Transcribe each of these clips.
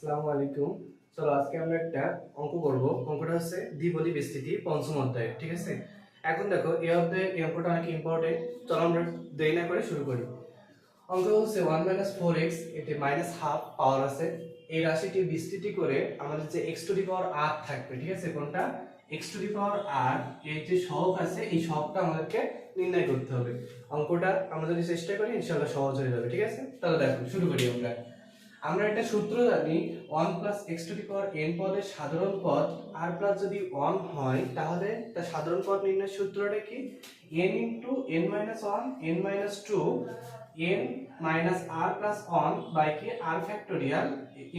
আসসালামু আলাইকুম। চলো আজকে আমরা একটা অঙ্ক করব। অঙ্কটা হচ্ছে দ্বিপদী বিস্তৃতি পঞ্চম অধ্যায়, ঠিক আছে? এখন দেখো এই অধ্যায়ে এই অঙ্কটা অনেক ইম্পর্টেন্ট। চলো আমরা দেরি না করে শুরু করি। অঙ্ক হচ্ছে 1 - 4x, এতে -12 পাওয়ার আছে। এই রাশিটি বিস্তৃতি করে আমাদের যে x to the power r থাকবে, ঠিক আছে? কোনটা x to the power r, এর যে সহগ আছে এই সহগটা আমাদেরকে নির্ণয় করতে হবে। অঙ্কটা আমরা যদি চেষ্টা করি ইনশাআল্লাহ সহজ হয়ে যাবে, ঠিক আছে? তাহলে দেখো শুরু করি আমরা একটা সূত্র জানি 1 + x to the power n পদের সাধারণ পদ r প্লাস যদি 1 হয় তাহলে তার সাধারণ পদ নির্ণয়ের সূত্রটা কি? n * n - 1 n - 2 n - r + 1 by কি r factorial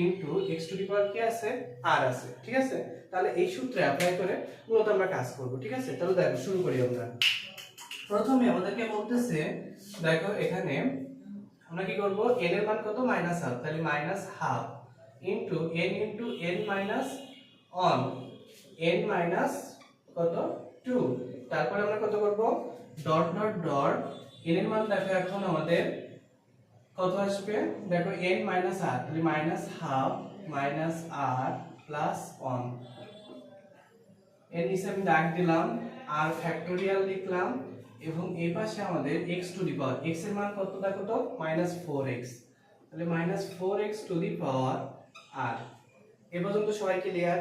into x to the power কি আছে r আছে, ঠিক আছে? তাহলে এই সূত্রে অ্যাপ্লাই করে মূলত আমরা কাজ করব, ঠিক আছে? তাহলে দেখো শুরু করি আমরা। প্রথমে আমাদেরকে বলতেছে, দেখো এখানে আমরা কি করব, n এর মান কত -12, তাহলে -12 into n into n minus 1 n minus কত 2, তারপরে আমরা কত করব ডট ডট ডট n এর মান দেখো এখন আমাদের কত আসবে, দেখো n মাইনাস r, তাহলে -12 মাইনাস r প্লাস 1 এর নিচে আমি দাগ দিলাম r ফ্যাক্টোরিয়াল লিখলাম এবং এই পাশে আমাদের x to the power x এর মান কত দেখো তো -4x, তাহলে -4x two the power r। এই পর্যন্ত সবাই ক্লিয়ার?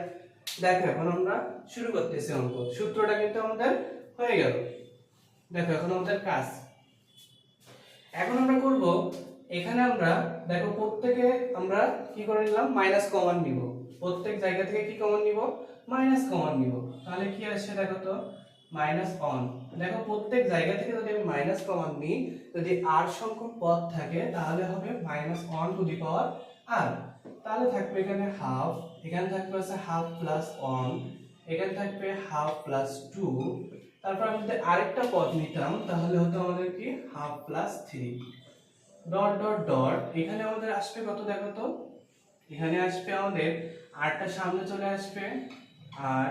দেখো এখন আমরা শুরু করতেছি অঙ্ক। সূত্রটা কিন্তু আমাদের হয়ে গেল। দেখো এখন আমাদের কাজ, এখন আমরা করব এখানে আমরা দেখো প্রত্যেকে আমরা কি করে নিলাম মাইনাস কমন নিব, প্রত্যেক জায়গা থেকে কি কমন নিব মাইনাস কমন নিব। তাহলে কি আসছে দেখো তো -1, দেখো প্রত্যেক জায়গা থেকে যদি আমি মাইনাস কমন নিই, যদি r সংখ্যক পদ থাকে তাহলে হবে -1 টু দি পাওয়ার r, তাহলে থাকবে এখানে হাফ, এখানে থাকবে আছে হাফ প্লাস 1, এখানে থাকবে হাফ প্লাস 2, তারপর আমি যদি আরেকটা পদ নিতাম তাহলে হতো আমাদের কি half plus 3 dot dot dot. এখানে আমাদের আসবে কত দেখো তো, এখানে আসবে আমাদের আরটা সামনে চলে আসবে আর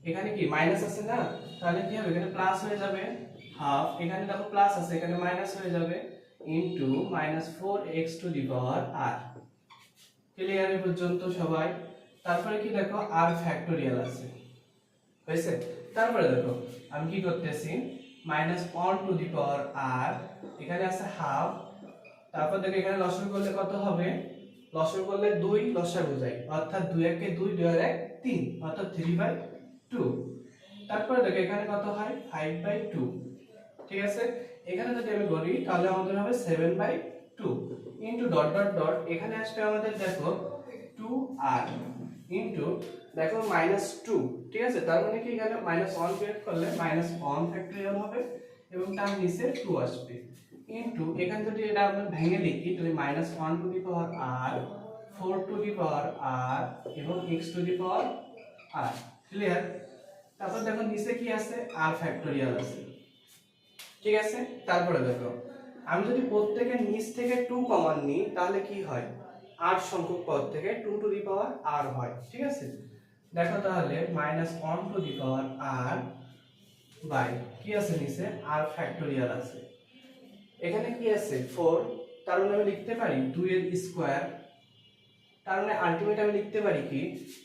এখানে কি মাইনাস আছে না, তাহলে কি হবে এখানে প্লাস হয়ে যাবে হাফ, এখানে দেখো প্লাস আছে এখানে মাইনাস হয়ে যাবে into -4x two the power r। Clear এই পর্যন্ত সবাই? তারপরে কি দেখো r ফ্যাক্টোরিয়াল আছে, হয়েছে? তারপরে দেখো আমি কি করতেছি -1 টু দি পাওয়ার r, এখানে আছে হাফ, তারপর দেখো এখানে লসাগু করলে কত হবে, লসাগু করলে 2 লসাগু যায় অর্থাৎ 2 * 1 = 2, 2 * 1 = 3 অর্থাৎ 3/2। তারপরে দেখো এখানে কত হয় 5/2, ঠিক আছে? এখানে যদি আমি করি তাহলে আমাদের হবে 7/2 ইনটু ডট ডট ডট, এখানে আসবে আমাদের দেখো 2r ইনটু দেখো -2, ঠিক আছে? তার মানে কি এখানে -1 বের করলে -1 ফ্যাক্টরিয়াল হবে এবং তার নিচে 2 আসবে ইনটু এখানে যদি এটা আমরা ভেঙে লিখি তাহলে -1 to the power r, 4 two the power r এবং x to the power r। Clear? তারপর দেখো নিচে কি আছে r ফ্যাক্টরিয়াল আছে, ঠিক আছে? তারপরে দেখো আমি যদি প্রত্যেকের নিচ থেকে 2 কমন নিই তাহলে কি হয়, r সংখ্যক পদ থেকে 2 টু দি পাওয়ার r হয়, ঠিক আছে? দেখো তাহলে -1 to the power r by কি আছে নিচে r ফ্যাক্টোরিয়াল আছে, এখানে কি আছে 4, তার মানে আমি লিখতে পারি 2 এর স্কয়ার, তার মানে আলটিমেট আমি লিখতে পারি কি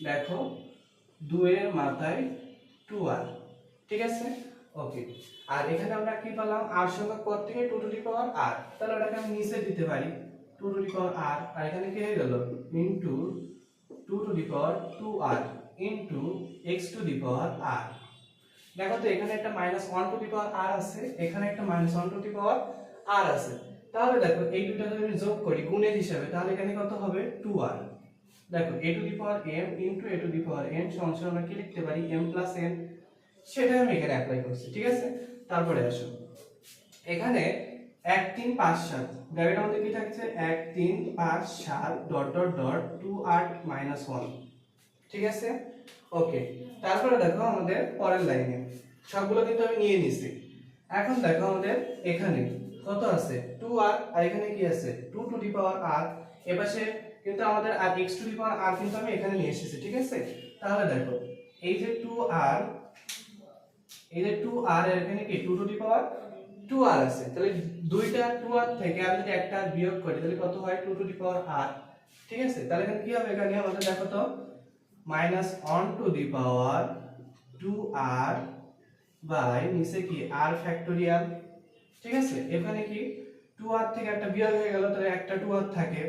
দেখো 2 এর মাথায় 2r, ঠিক আছে? ওকে। আর এখানে আমরা কি পেলাম r সংখ্যক পদ থেকে 2 টু দি পাওয়ার r, তাহলে এটাকে আমি নিচে দিতে পারি 2 টু দি পাওয়ার r, আর এখানে কি হয়ে গেল into 2 two the power 2r into x to the power r। দেখো তো এখানে একটা -1 টু দি পাওয়ার r আছে, এখানে একটা -1 টু দি পাওয়ার r আছে, তাহলে দেখো এই দুটো যদি আমি যোগ করি গুণের হিসাবে তাহলে এখানে কত হবে 2r। দেখো a two the power m into a two the power n সমান আমরা কি লিখতে পারি m প্লাস n, সেটাই আমি এখানে অ্যাপ্লাই করছি, ঠিক আছে? তারপরে আসো এখানে 1 3 5 7, ব্র্যাকেট আমাদের কি থাকছে 1 3 5 7 ডট ডট ডট 2r - 1, ঠিক আছে? ওকে। তারপরে দেখো আমাদের পরের লাইনে সবগুলো কিন্তু আমি নিয়ে নিছি। এখন দেখো আমাদের এখানে কত আছে 2r আর এখানে কি আছে 2 টু দি পাওয়ার r, এপাশে কিন্তু আমাদের আর x to the power r কিন্তু আমি এখানে নিয়ে এসেছি, ঠিক আছে? তাহলে দেখো এই যে 2r, এই যে 2r এর এখানে কি 2 টু দি পাওয়ার 2r আছে, তাহলে দুইটা 2r থেকে আমি যদি একটা বিয়োগ করি তাহলে কত হয় 2 টু দি পাওয়ার r, ঠিক আছে, তাহলে এখানে কি হবে, এখানে আমাদের দেখো তো minus one to the power 2r by নিচে কি r ফ্যাক্টোরিয়াল। ঠিক আছে, এখানে কি 2r থেকে একটা বিয়োগ হয়ে গেল, তাহলে একটা 2r থাকে,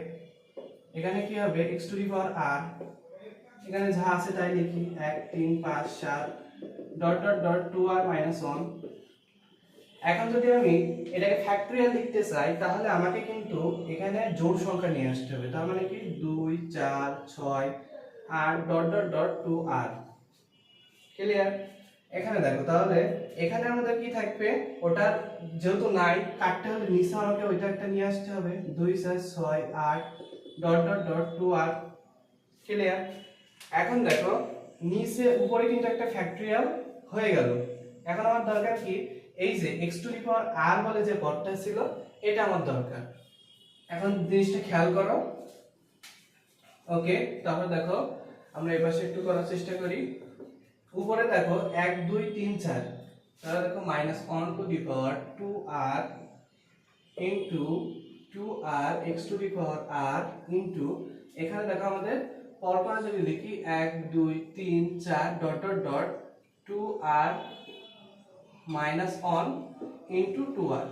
এখানে কি হবে x to the power r, এখানে যা আছে তাই লিখি 1 3 5 7 dot dot dot 2r minus 1। এখন যদি আমি এটাকে ফ্যাক্টরিয়াল লিখতে চাই তাহলে আমাকে কিন্তু এখানে জোড় সংখ্যা নিয়ে আসতে হবে, তার মানে কি 2 4 6 8 dot dot dot 2r। Clear? এখানে দেখো, তাহলে এখানে আমাদের কি থাকবে, ওটা যেহেতু নাই কাটতে হলে নিচে আমাকে ওইটা একটা নিয়ে আসতে হবে, 2 4 6 8 dot dot dot 2r। Clear? এখন দেখো নিচে উপরে কিন্তু একটা ফ্যাক্টরিয়াল হয়ে গেল। এখন আমার দরকার কি, এই যে x to the power r বলে যে পদটা ছিল এটা আমার দরকার। এখন জিনিসটা খেয়াল করো। ওকে, তাহলে দেখো আমরা এই পাশে একটু করার চেষ্টা করি। উপরে দেখো 1 2 3 4, তাহলে দেখো minus 1 to the power 2r into 2r x to the power r into, এখানে দেখো আমাদের পরপর যদি লিখি 1 2 3 4 dot dot dot 2r minus 1 into 2r।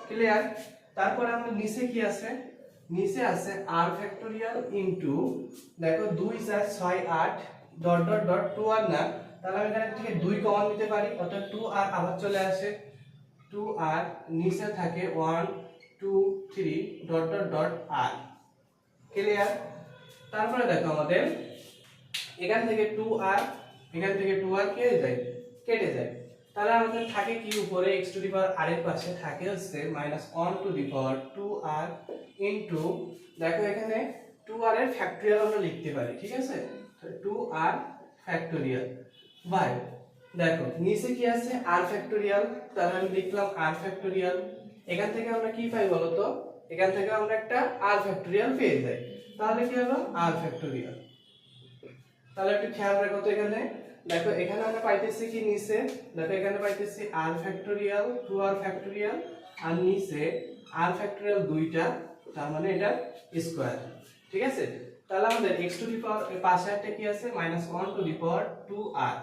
Clear? তারপরে আমাদের নিচে কি আছে, নিচে আছে r ফ্যাক্টোরিয়াল ইনটু, দেখো 2 4 6 8 ডট ডট ডট 2r না, তাহলে আমি এখান থেকে 2 কমন নিতে পারি, অর্থাৎ 2r আবার চলে আসে, 2r নিচে থাকে 1 2 3 dot dot dot r। Clear? তারপরে দেখো আমাদের এখান থেকে 2r, এখান থেকে 2r কেটে যায়, তাহলে আমাদের থাকে কি উপরে x to the power r এর পাশে থাকে হচ্ছে minus 1 to the power 2r into, দেখো এখানে 2r এর ফ্যাক্টরিয়াল আমরা লিখতে পারি। ঠিক আছে, তো 2r ফ্যাক্টরিয়াল বাই, দেখো নিচে কি আছে r ফ্যাক্টরিয়াল, তাহলে আমি লিখলাম r ফ্যাক্টরিয়াল। এখান থেকে আমরা কি পাই বলো তো, এখান থেকে আমরা একটা r ফ্যাক্টরিয়াল পেয়ে যাই, তাহলে কি হলো r ফ্যাক্টরিয়াল। তাহলে একটু খেয়াল রাখো তো, এখানে দেখো এখানে আমরা পাইতেছি কি নিচে, দেখো এখানে পাইতেছি r ফ্যাক্টরিয়াল 2r ফ্যাক্টরিয়াল, আর নিচে r ফ্যাক্টরিয়াল দুইটা, তার মানে এটা স্কয়ার। ঠিক আছে, তাহলে আমাদের x টু দি পাওয়ার পাশে একটা কি আছে minus 1 to the power 2r।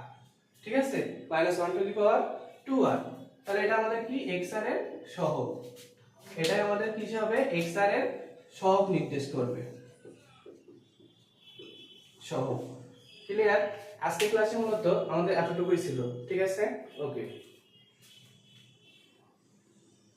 ঠিক আছে, minus 1 to the power 2r, তাহলে এটা আমাদের কি x r এর সহগ, এটাই আমাদের কি হবে x r এর সহগ নির্দেশ করবে, সহগ। ক্লিয়ার? আজকে ক্লাসে মূলত আমাদের এতটুকুই ছিল। ঠিক আছে, ওকে।